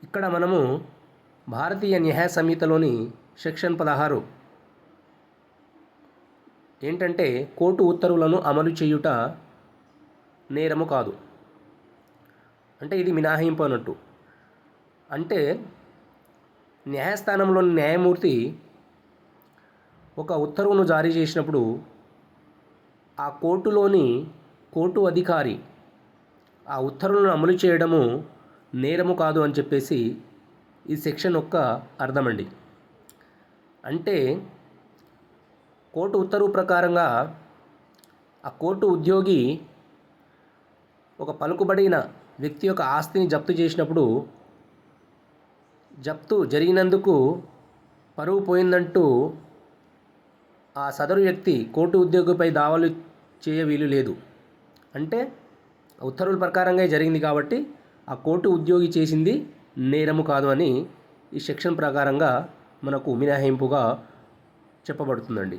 ఇక్కడ మనము భారతీయ న్యాయ సంహితలోని సెక్షన్ 16 ఏంటంటే కోర్టు ఉత్తర్వులను అమలు చేయుట నేరము కాదు, అంటే ఇది మినహాయింపు అన్నట్టు. అంటే న్యాయస్థానంలోని న్యాయమూర్తి ఒక ఉత్తర్వును జారీ చేసినప్పుడు ఆ కోర్టులోని కోర్టు అధికారి ఆ ఉత్తర్వులను అమలు చేయడము నేరము కాదు అని చెప్పేసి ఈ సెక్షన్ యొక్క అర్థమండి. అంటే కోర్టు ఉత్తర్వు ప్రకారంగా ఆ కోర్టు ఉద్యోగి ఒక పలుకుబడిన వ్యక్తి యొక్క ఆస్తిని జప్తు చేసినప్పుడు జప్తు జరిగినందుకు పరువు పోయిందంటూ ఆ సదరు వ్యక్తి కోర్టు ఉద్యోగిపై దావాలు చేయ వీలు లేదు. అంటే ఉత్తర్వుల ప్రకారంగా జరిగింది కాబట్టి ఆ కోర్టు ఉద్యోగి చేసింది నేరము కాదు అని ఈ సెక్షన్ ప్రకారంగా మనకు మినహాయింపుగా చెప్పబడుతుందండి.